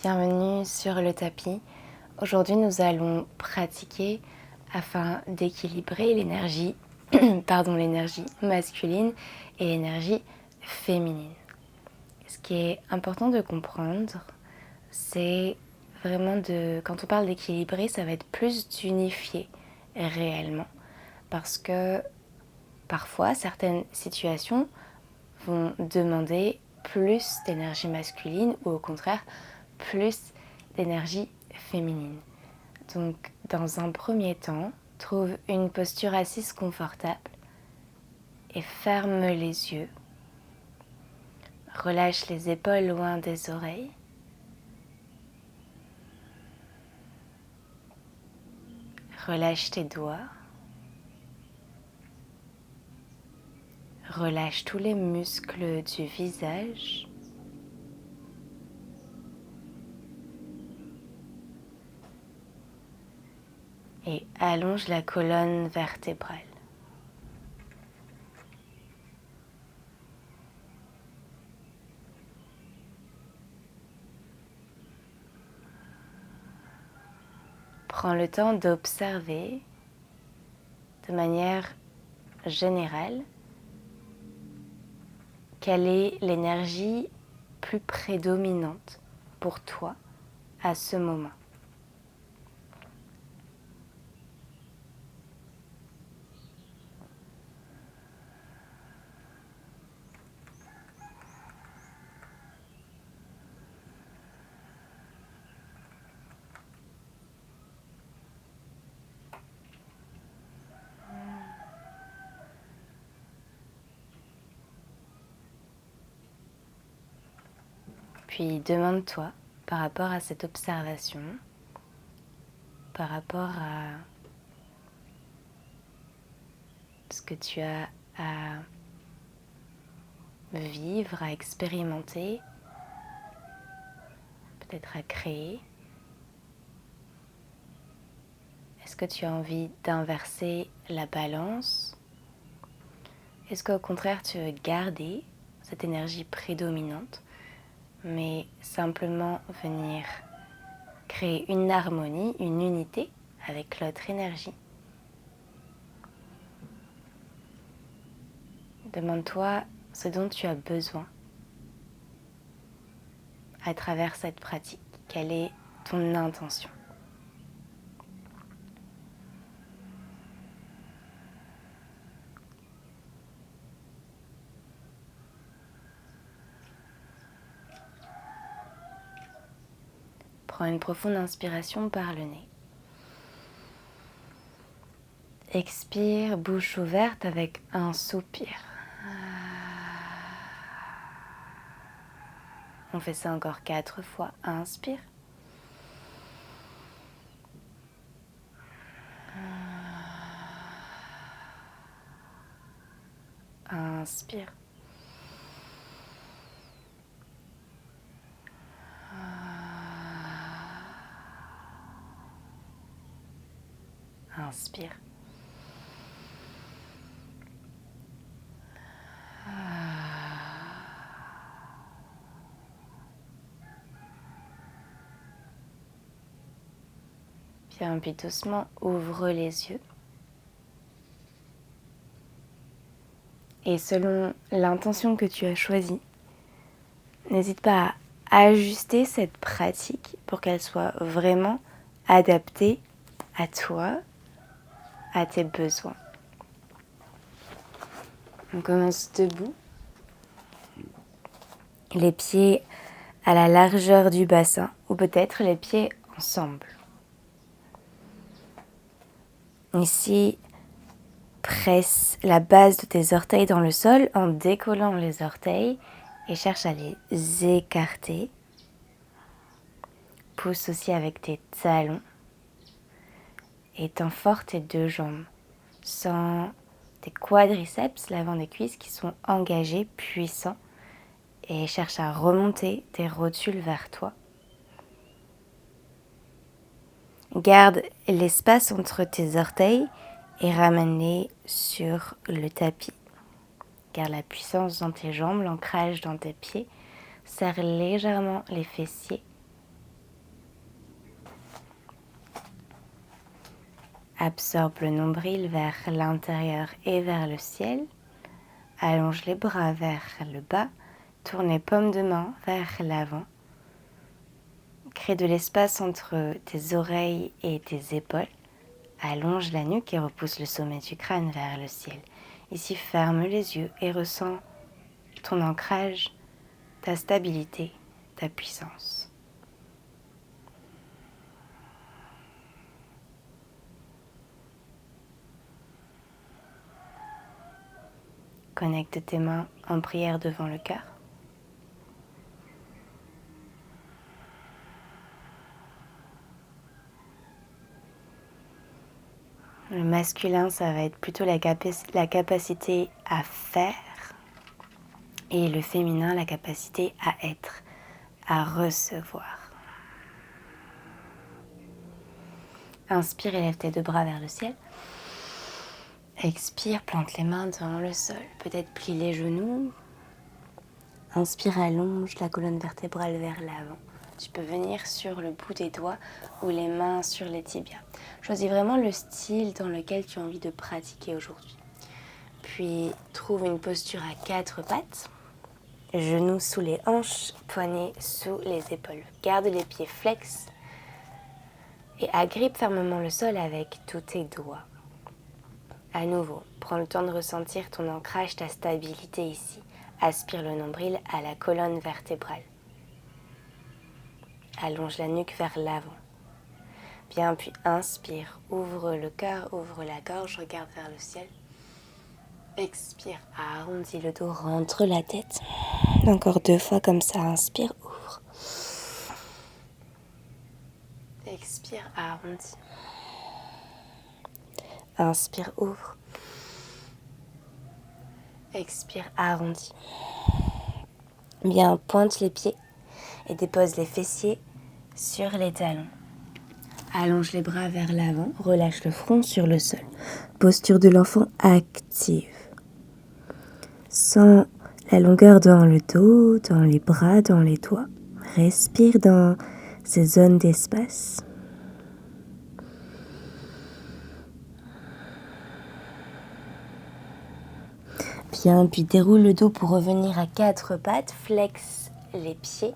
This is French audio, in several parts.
bienvenue sur le tapis. Aujourd'hui, nous allons pratiquer afin d'équilibrer l'énergie, l'énergie masculine et l'énergie féminine. Ce qui est important de comprendre, c'est vraiment quand on parle d'équilibrer, ça va être plus d'unifier réellement. Parce que parfois, certaines situations vont demander plus d'énergie masculine ou au contraire plus d'énergie féminine. Donc dans un premier temps, trouve une posture assise confortable et ferme les yeux. Relâche les épaules loin des oreilles. Relâche tes doigts. Relâche tous les muscles du visage. Et allonge la colonne vertébrale. Prends le temps d'observer de manière générale quelle est l'énergie plus prédominante pour toi à ce moment. Puis demande-toi, par rapport à cette observation, par rapport à ce que tu as à vivre, à expérimenter, peut-être à créer, est-ce que tu as envie d'inverser la balance? Est-ce qu'au contraire tu veux garder cette énergie prédominante, mais simplement venir créer une harmonie, une unité avec l'autre énergie? Demande-toi ce dont tu as besoin à travers cette pratique. Quelle est ton intention? Prends une profonde inspiration par le nez. Expire, bouche ouverte avec un soupir. On fait ça encore 4 fois. Inspire. Inspire. Inspire. Bien, puis doucement, ouvre les yeux. Et selon l'intention que tu as choisie, n'hésite pas à ajuster cette pratique pour qu'elle soit vraiment adaptée à toi, à tes besoins. On commence debout. Les pieds à la largeur du bassin ou peut-être les pieds ensemble. Ici, presse la base de tes orteils dans le sol en décollant les orteils et cherche à les écarter. Pousse aussi avec tes talons et tends fort tes 2 jambes. Sens tes quadriceps, l'avant des cuisses qui sont engagés, puissants et cherche à remonter tes rotules vers toi. Garde l'espace entre tes orteils et ramène-les sur le tapis. Garde la puissance dans tes jambes, l'ancrage dans tes pieds. Serre légèrement les fessiers Absorbe le nombril vers l'intérieur et vers le ciel. Allonge les bras vers le bas. Tourne les paumes de main vers l'avant. Crée de l'espace entre tes oreilles et tes épaules. Allonge la nuque et repousse le sommet du crâne vers le ciel. Ici, ferme les yeux et ressens ton ancrage, ta stabilité, ta puissance. Connecte tes mains en prière devant le cœur. Le masculin, ça va être plutôt la capacité à faire, et le féminin, la capacité à être, à recevoir. Inspire, élève tes deux bras vers le ciel. Expire, plante les mains dans le sol. Peut-être plie les genoux. Inspire, allonge la colonne vertébrale vers l'avant. Tu peux venir sur le bout des doigts ou les mains sur les tibias. Choisis vraiment le style dans lequel tu as envie de pratiquer aujourd'hui. Puis, trouve une posture à 4 pattes. Genoux sous les hanches, poignets sous les épaules. Garde les pieds flex et agrippe fermement le sol avec tous tes doigts. À nouveau, prends le temps de ressentir ton ancrage, ta stabilité ici. Aspire le nombril à la colonne vertébrale. Allonge la nuque vers l'avant. Bien, puis inspire, ouvre le cœur, ouvre la gorge, regarde vers le ciel. Expire, arrondis le dos, rentre la tête. Encore 2 fois comme ça, inspire, ouvre. Expire, arrondis. Inspire, ouvre. Expire, arrondis. Bien, pointe les pieds et dépose les fessiers sur les talons. Allonge les bras vers l'avant, relâche le front sur le sol. Posture de l'enfant active. Sens la longueur dans le dos, dans les bras, dans les doigts. Respire dans ces zones d'espace. Bien, puis déroule le dos pour revenir à 4 pattes. Flexe les pieds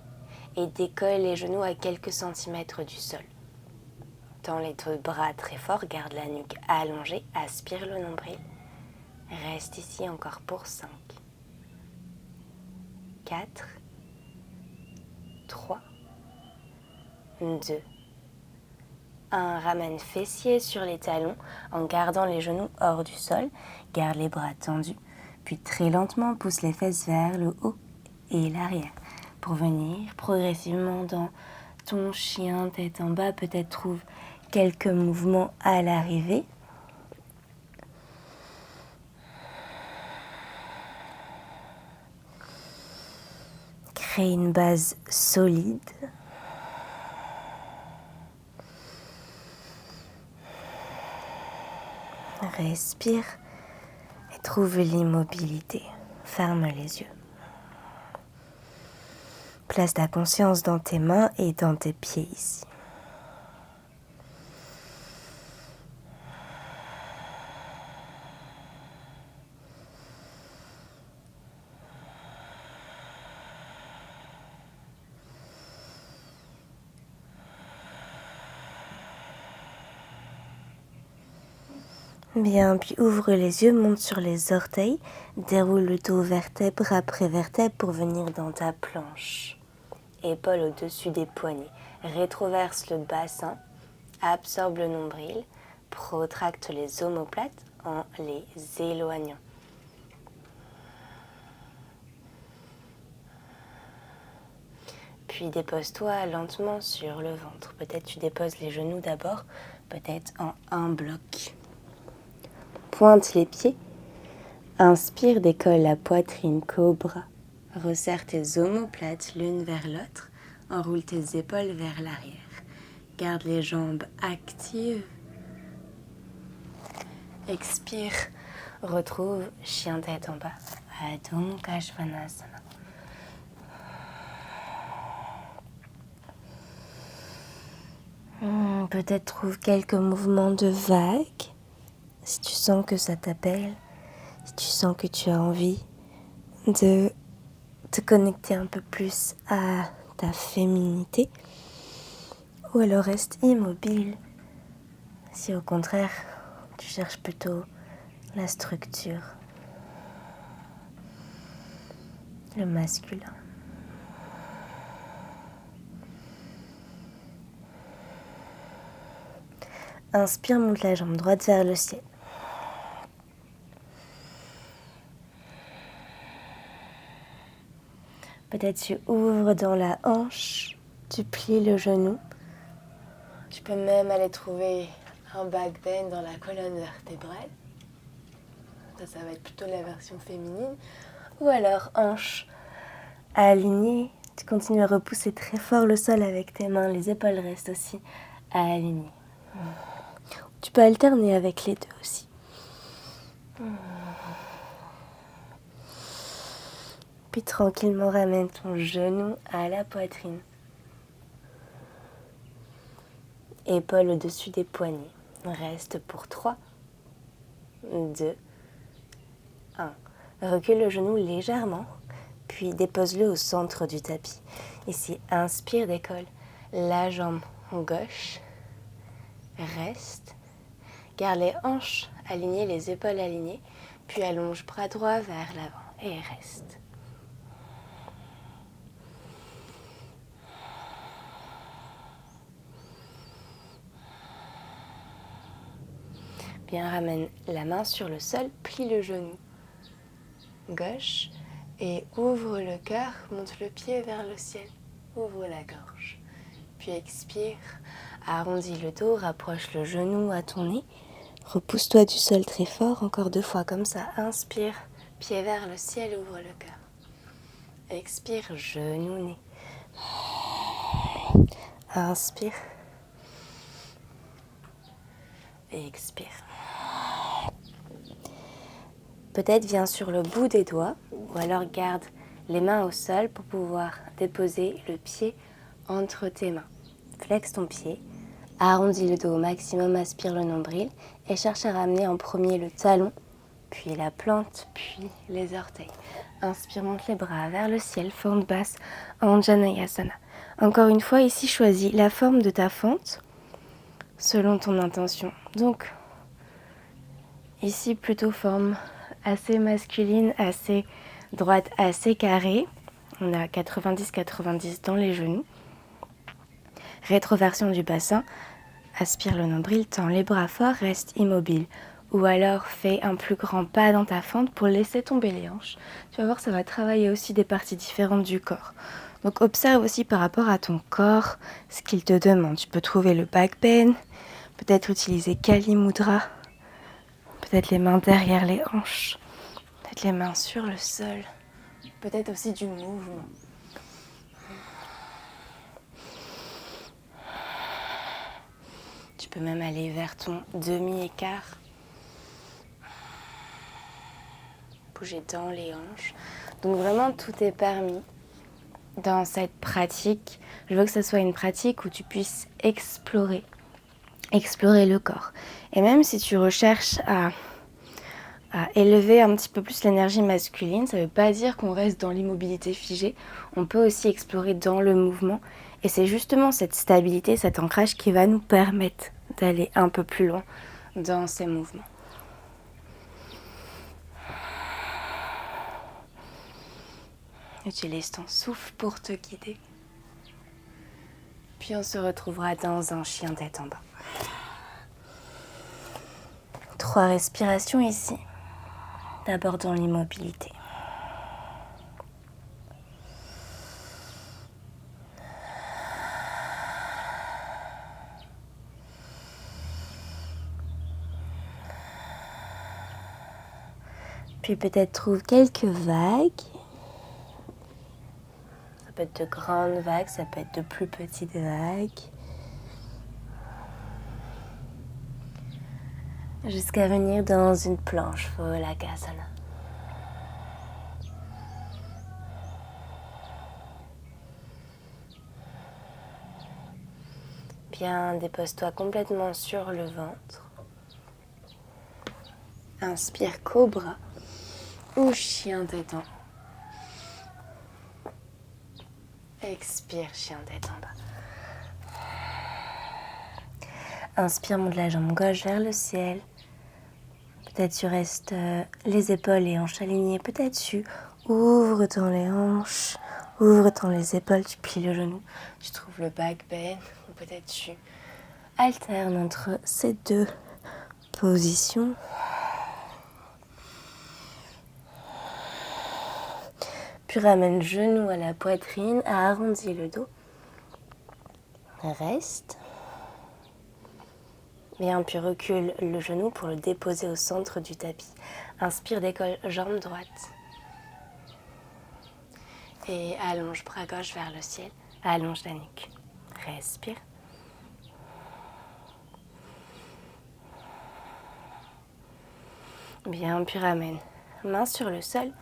et décolle les genoux à quelques centimètres du sol. Tends les deux bras très fort, garde la nuque allongée, aspire le nombril. Reste ici encore pour 5, 4, 3, 2, 1. Ramène fessiers sur les talons en gardant les genoux hors du sol. Garde les bras tendus, puis très lentement pousse les fesses vers le haut et l'arrière pour venir progressivement dans ton chien tête en bas. Peut-être trouve quelques mouvements à l'arrivée. Crée une base solide. Respire et trouve l'immobilité. Ferme les yeux. Place ta conscience dans tes mains et dans tes pieds ici. Bien, puis ouvre les yeux, monte sur les orteils, déroule le dos vertèbre après vertèbre pour venir dans ta planche. Épaules au-dessus des poignets. Rétroverse le bassin, absorbe le nombril, protracte les omoplates en les éloignant. Puis dépose-toi lentement sur le ventre. Peut-être tu déposes les genoux d'abord, peut-être en un bloc. Pointe les pieds. Inspire, décolle la poitrine, cobra. Resserre tes omoplates l'une vers l'autre. Enroule tes épaules vers l'arrière. Garde les jambes actives. Expire. Retrouve chien tête en bas. Adho Mukha Svanasana. Peut-être trouve quelques mouvements de vagues, si tu sens que ça t'appelle, si tu sens que tu as envie de te connecter un peu plus à ta féminité, ou alors reste immobile si au contraire tu cherches plutôt la structure, le masculin. Inspire, monte la jambe droite vers le ciel. Peut-être tu ouvres dans la hanche, tu plies le genou. Tu peux même aller trouver un back bend dans la colonne vertébrale. Ça va être plutôt la version féminine. Ou alors hanche alignée. Tu continues à repousser très fort le sol avec tes mains. Les épaules restent aussi alignées. Tu peux alterner avec les deux aussi. Puis tranquillement ramène ton genou à la poitrine. Épaules au-dessus des poignets. Reste pour 3, 2, 1. Recule le genou légèrement, puis dépose-le au centre du tapis. Ici, inspire, décolle la jambe gauche. Reste. Garde les hanches alignées, les épaules alignées, puis allonge bras droit vers l'avant et reste. Bien, ramène la main sur le sol, plie le genou gauche et ouvre le cœur, monte le pied vers le ciel, ouvre la gorge. Puis expire, arrondis le dos, rapproche le genou à ton nez, repousse-toi du sol très fort, encore 2 fois comme ça, inspire, pied vers le ciel, ouvre le cœur. Expire, genou, nez. Inspire. Et expire. Peut-être viens sur le bout des doigts ou alors garde les mains au sol pour pouvoir déposer le pied entre tes mains. Flexe ton pied, arrondis le dos au maximum, aspire le nombril et cherche à ramener en premier le talon, puis la plante, puis les orteils. Inspire, monte les bras vers le ciel, fente basse, Anjaneyasana. Encore une fois, ici, choisis la forme de ta fente selon ton intention. Donc, ici, plutôt forme assez masculine, assez droite, assez carrée. On a 90-90 dans les genoux. Rétroversion du bassin. Aspire le nombril, tends les bras forts, reste immobile. Ou alors fais un plus grand pas dans ta fente pour laisser tomber les hanches. Tu vas voir, ça va travailler aussi des parties différentes du corps. Donc observe aussi par rapport à ton corps ce qu'il te demande. Tu peux trouver le back bend, peut-être utiliser Kali Mudra, peut-être les mains derrière les hanches, peut-être les mains sur le sol, peut-être aussi du mouvement. Tu peux même aller vers ton demi-écart. Bouger dans les hanches. Donc vraiment, tout est permis dans cette pratique. Je veux que ce soit une pratique où tu puisses explorer le corps. Et même si tu recherches à élever un petit peu plus l'énergie masculine, ça ne veut pas dire qu'on reste dans l'immobilité figée. On peut aussi explorer dans le mouvement. Et c'est justement cette stabilité, cet ancrage qui va nous permettre d'aller un peu plus loin dans ces mouvements. Utilise ton souffle pour te guider. Puis on se retrouvera dans un chien tête en bas. 3 respirations ici. D'abord dans l'immobilité. Puis peut-être trouve quelques vagues. Ça peut être de grandes vagues, ça peut être de plus petites vagues. Jusqu'à venir dans une planche, Folakasana. Puis Bien, dépose-toi complètement sur le ventre. Inspire cobra ou chien tête en haut. Expire, chien tête en bas. Inspire, monte la jambe gauche vers le ciel. Peut-être tu restes les épaules et hanches alignées. Peut-être tu ouvres-t'en les hanches, ouvre-t'en les épaules, tu plies le genou. Tu trouves le back bend. Ou peut-être tu alternes entre ces deux positions. Puis ramène le genou à la poitrine, arrondis le dos. Reste. Bien, puis recule le genou pour le déposer au centre du tapis. Inspire, décolle, jambe droite. Et allonge bras gauche vers le ciel. Allonge la nuque. Respire. Bien, puis ramène. Main sur le sol.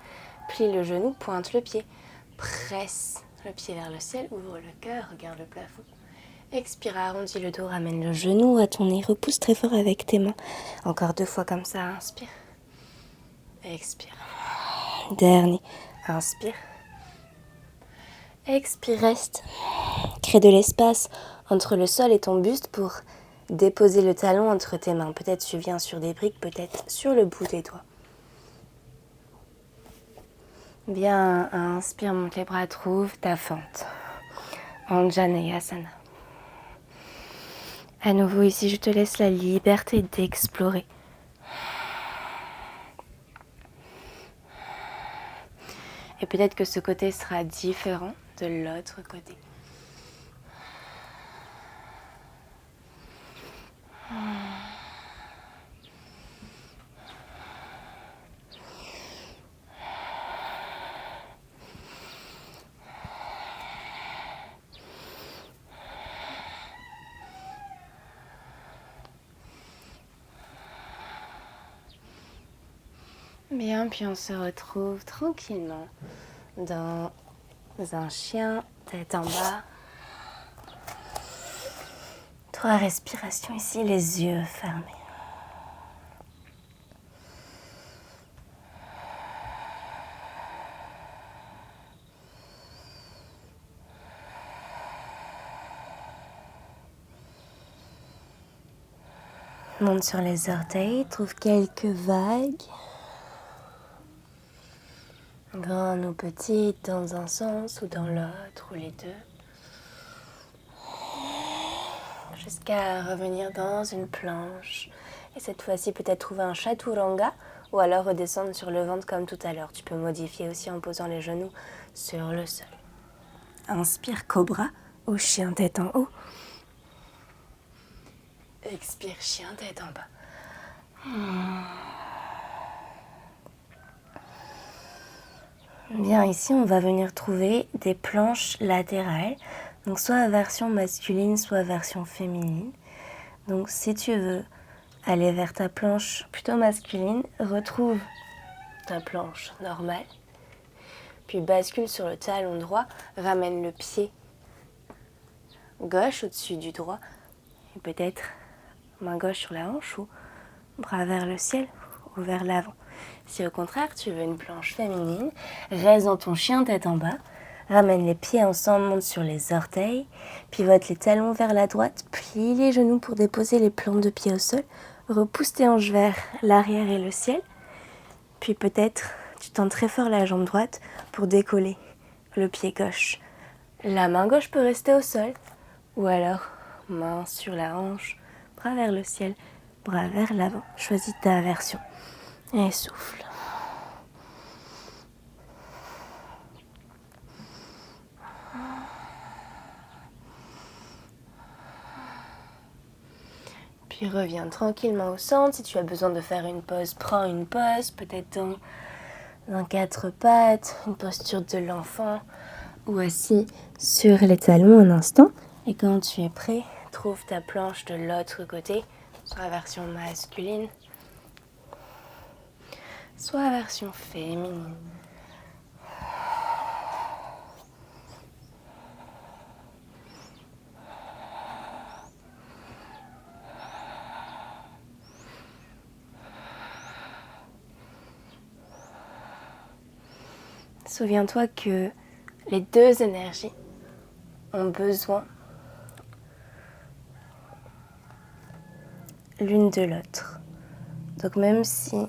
Plie le genou, pointe le pied. Presse le pied vers le ciel. Ouvre le cœur, regarde le plafond. Expire, arrondis le dos, ramène le genou à ton nez. Repousse très fort avec tes mains. Encore 2 fois comme ça. Inspire. Expire. Dernier. Inspire. Expire, reste. Crée de l'espace entre le sol et ton buste pour déposer le talon entre tes mains. Peut-être tu viens sur des briques, peut-être sur le bout des doigts. Bien, inspire, monte les bras, trouve ta fente. Anjaneyasana. À nouveau ici, je te laisse la liberté d'explorer. Et peut-être que ce côté sera différent de l'autre côté. Bien, puis on se retrouve tranquillement dans un chien tête en bas. 3 respirations ici, les yeux fermés. Monte sur les orteils, trouve quelques vagues. Grandes ou petites, dans un sens ou dans l'autre, ou les deux. Jusqu'à revenir dans une planche. Et cette fois-ci, peut-être trouver un chaturanga ou alors redescendre sur le ventre comme tout à l'heure. Tu peux modifier aussi en posant les genoux sur le sol. Inspire, cobra ou chien tête en haut. Expire, chien tête en bas. Bien, ici, on va venir trouver des planches latérales. Donc, soit version masculine, soit version féminine. Donc, si tu veux aller vers ta planche plutôt masculine, retrouve ta planche normale. Puis, bascule sur le talon droit, ramène le pied gauche au-dessus du droit. Et peut-être main gauche sur la hanche ou bras vers le ciel ou vers l'avant. Si au contraire tu veux une planche féminine, reste dans ton chien tête en bas, ramène les pieds ensemble, monte sur les orteils, pivote les talons vers la droite, plie les genoux pour déposer les plantes de pied au sol, repousse tes hanches vers l'arrière et le ciel, puis peut-être tu tends très fort la jambe droite pour décoller le pied gauche. La main gauche peut rester au sol, ou alors main sur la hanche, bras vers le ciel, bras vers l'avant. Choisis ta version. Et souffle. Puis reviens tranquillement au centre. Si tu as besoin de faire une pause, prends une pause. Peut-être dans 4 pattes, une posture de l'enfant. Ou assis sur les talons un instant. Et quand tu es prêt, trouve ta planche de l'autre côté. Soit la version masculine, soit la version féminine. Souviens-toi que les deux énergies ont besoin l'une de l'autre. Donc même si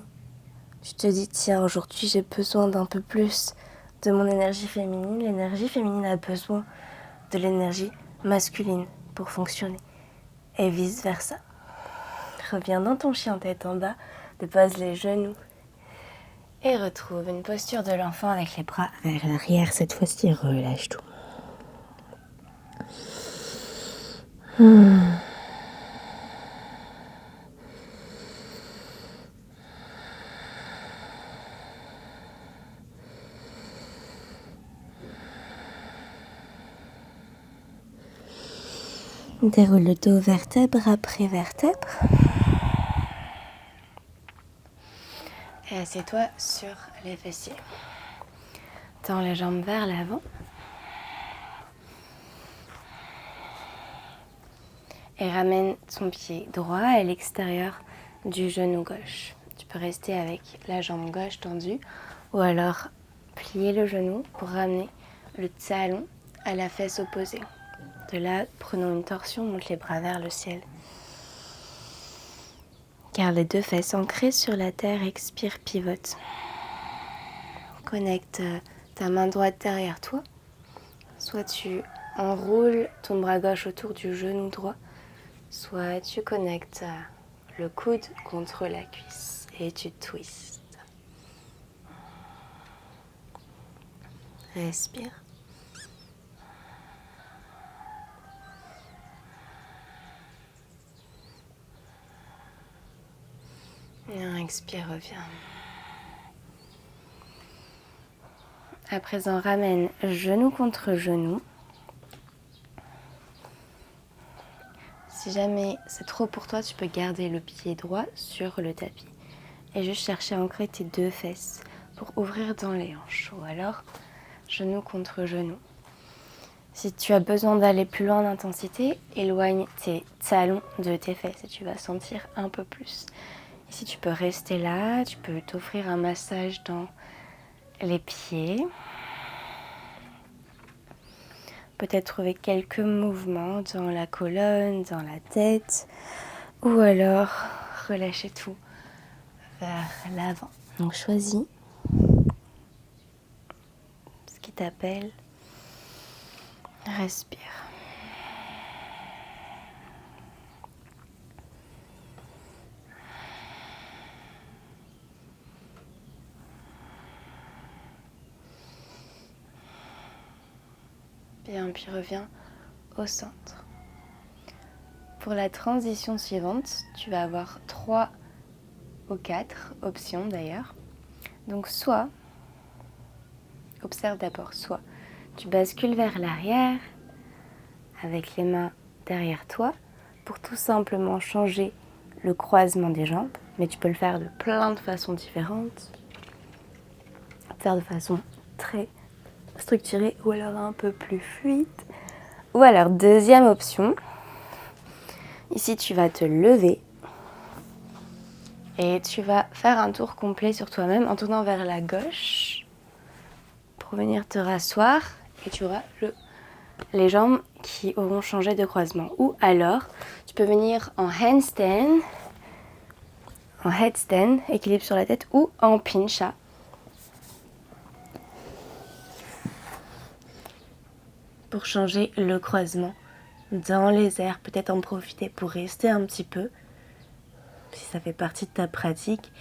tu te dis, tiens, aujourd'hui j'ai besoin d'un peu plus de mon énergie féminine, l'énergie féminine a besoin de l'énergie masculine pour fonctionner. Et vice versa. Reviens dans ton chien tête en bas, dépose les genoux et retrouve une posture de l'enfant avec les bras vers l'arrière. Cette fois-ci, relâche tout. Déroule le dos vertèbre après vertèbre. Et assieds-toi sur les fessiers. Tends les jambes vers l'avant. Et ramène ton pied droit à l'extérieur du genou gauche. Tu peux rester avec la jambe gauche tendue ou alors plier le genou pour ramener le talon à la fesse opposée. De là, prenons une torsion, monte les bras vers le ciel. Garde les deux fesses ancrées sur la terre, expire, pivote. Connecte ta main droite derrière toi. Soit tu enroules ton bras gauche autour du genou droit, soit tu connectes le coude contre la cuisse et tu twistes. Respire. Et expire, reviens. À présent, ramène genou contre genou. Si jamais c'est trop pour toi, tu peux garder le pied droit sur le tapis et juste chercher à ancrer tes deux fesses pour ouvrir dans les hanches. Ou alors, genou contre genou. Si tu as besoin d'aller plus loin en intensité, éloigne tes talons de tes fesses et tu vas sentir un peu plus. Et si tu peux rester là, tu peux t'offrir un massage dans les pieds. Peut-être trouver quelques mouvements dans la colonne, dans la tête. Ou alors relâcher tout vers l'avant. Donc choisis ce qui t'appelle. Respire. Bien, puis reviens au centre. Pour la transition suivante, tu vas avoir 3 ou 4 options d'ailleurs. Donc soit, observe d'abord, soit tu bascules vers l'arrière avec les mains derrière toi pour tout simplement changer le croisement des jambes, mais tu peux le faire de plein de façons différentes. Faire de façon très structurée ou alors un peu plus fluide. Ou alors deuxième option, ici tu vas te lever et tu vas faire un tour complet sur toi-même en tournant vers la gauche pour venir te rasseoir et tu auras les jambes qui auront changé de croisement. Ou alors, tu peux venir en handstand, en headstand, équilibre sur la tête, ou en pincha. Pour changer le croisement dans les airs, peut-être en profiter pour rester un petit peu. Si ça fait partie de ta pratique,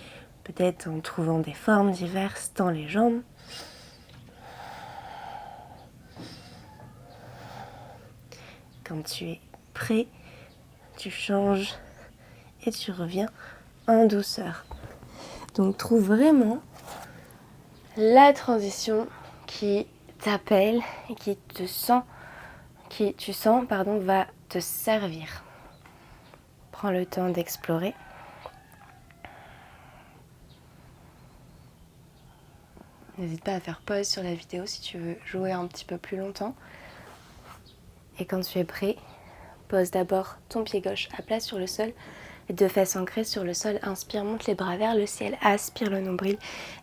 peut-être en trouvant des formes diverses dans les jambes. Quand tu es prêt, tu changes et tu reviens en douceur. Donc trouve vraiment la transition qui t'appelle et qui tu sens va te servir. Prends le temps d'explorer. N'hésite pas à faire pause sur la vidéo si tu veux jouer un petit peu plus longtemps. Et quand tu es prêt, pose d'abord ton pied gauche à plat sur le sol Les deux fesses ancrées sur le sol. Inspire, monte les bras vers le ciel. Aspire le nombril.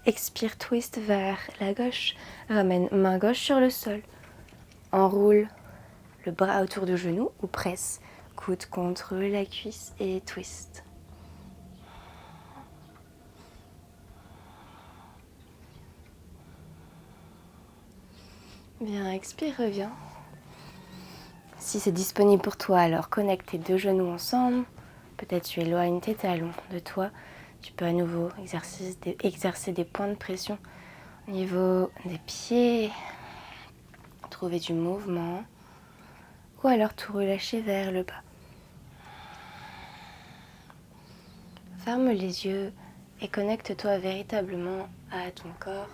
Expire, twist vers la gauche. Ramène main gauche sur le sol. Enroule le bras autour du genou ou presse. Coude contre la cuisse et twist. Bien, expire, reviens. Si c'est disponible pour toi, alors connecte tes deux genoux ensemble. Peut-être tu éloignes tes talons de toi. Tu peux à nouveau exercer des points de pression au niveau des pieds. Trouver du mouvement. Ou alors tout relâcher vers le bas. Ferme les yeux et connecte-toi véritablement à ton corps.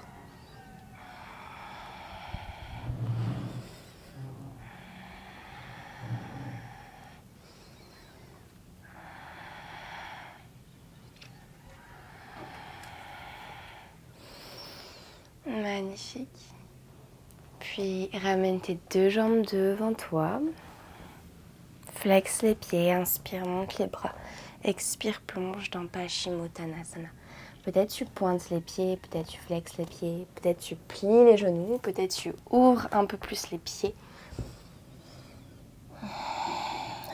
Magnifique. Puis ramène tes deux jambes devant toi. Flexe les pieds, inspire, monte les bras. Expire, plonge dans Paschimottanasana. Peut-être tu pointes les pieds, peut-être tu flexes les pieds, peut-être tu plies les genoux, peut-être tu ouvres un peu plus les pieds.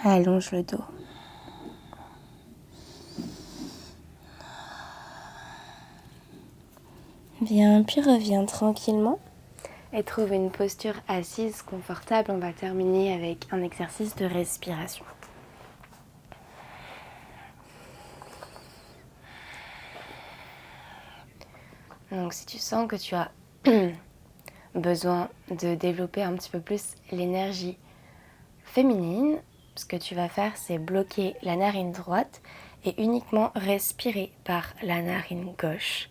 Allonge le dos. Bien, puis reviens tranquillement et trouve une posture assise confortable. On va terminer avec un exercice de respiration. Donc si tu sens que tu as besoin de développer un petit peu plus l'énergie féminine, ce que tu vas faire, c'est bloquer la narine droite et uniquement respirer par la narine gauche.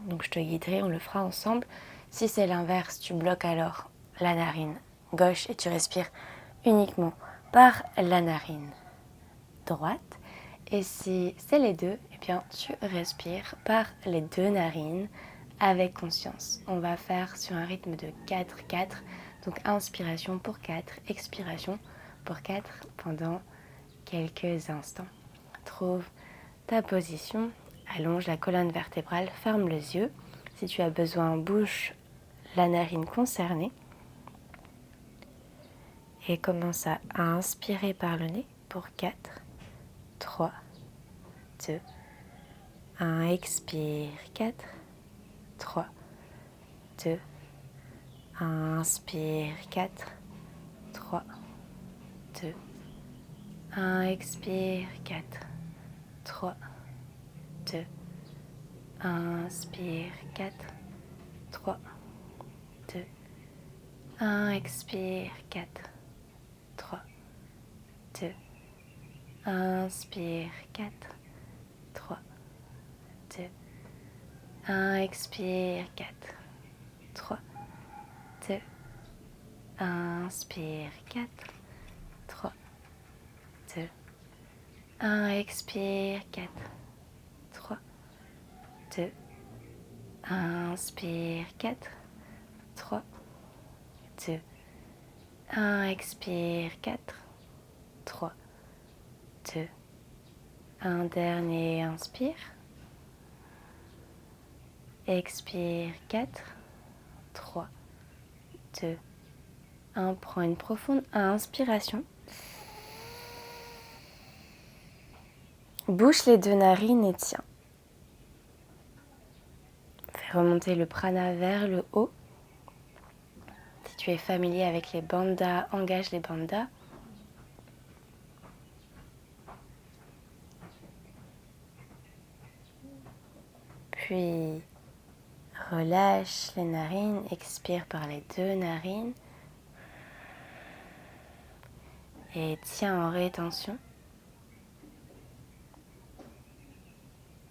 Donc je te guiderai, on le fera ensemble. Si c'est l'inverse, tu bloques alors la narine gauche et tu respires uniquement par la narine droite. Et si c'est les deux, eh bien tu respires par les deux narines avec conscience. On va faire sur un rythme de 4-4. Donc inspiration pour 4, expiration pour 4 pendant quelques instants. Trouve ta position, allonge la colonne vertébrale, ferme les yeux. Si tu as besoin, bouge la narine concernée. Et commence à inspirer par le nez pour 4, 3, 2, 1. Expire, 4, 3, 2, 1. Inspire, 4, 3, 2, 1. Expire, 4, 3, 2, 1. Inspire, 4, 3, 2, 1. Expire, 4, 3, 2, 1. Inspire, 4, 3, 2, 1. Expire, 4, 3, 2, 1. Inspire, 4, 3, 2, 1. Expire, 4, 3, 2, 1. Inspire, 4, 3, 2, 1. Expire, 4, 3, 2, 1. Dernier, inspire. Expire, 4, 3, 2, 1. Prends une profonde inspiration. Bouche les deux narines et tiens. Fais remonter le prana vers le haut. Si tu es familier avec les bandhas, engage les bandhas. Puis relâche les narines, expire par les deux narines. Et tiens en rétention.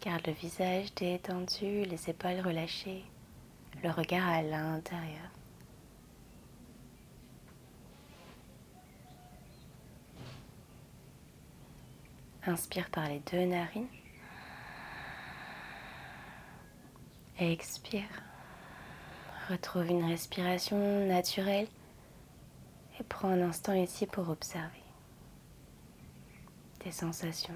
Garde le visage détendu, les épaules relâchées, le regard à l'intérieur. Inspire par les deux narines. Et expire. Retrouve une respiration naturelle et prends un instant ici pour observer. tes sensations.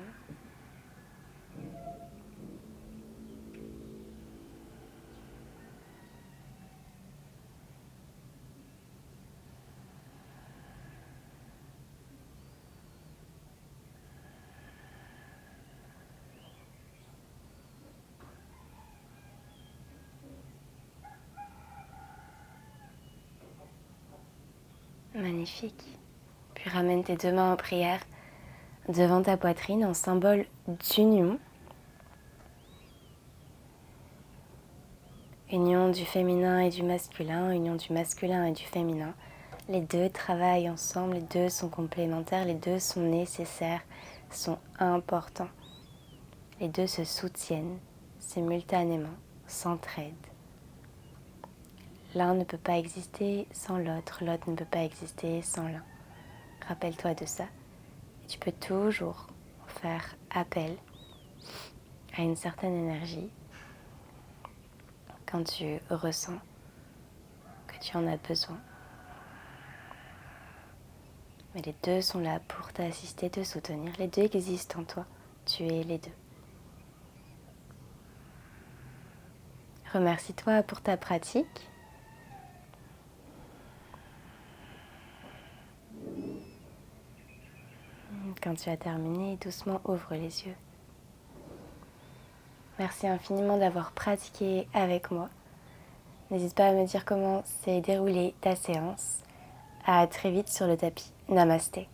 Magnifique. Puis ramène tes deux mains en prière devant ta poitrine en symbole d'union. Union du féminin et du masculin, union du masculin et du féminin. Les deux travaillent ensemble, les deux sont complémentaires, les deux sont nécessaires, sont importants. Les deux se soutiennent simultanément, s'entraident. L'un ne peut pas exister sans l'autre, l'autre ne peut pas exister sans l'un. Rappelle-toi de ça. Et tu peux toujours faire appel à une certaine énergie quand tu ressens que tu en as besoin. Mais les deux sont là pour t'assister, te soutenir. Les deux existent en toi. Tu es les deux. Remercie-toi pour ta pratique. Quand tu as terminé, doucement ouvre les yeux. Merci infiniment d'avoir pratiqué avec moi. N'hésite pas à me dire comment s'est déroulée ta séance. À très vite sur le tapis. Namasté.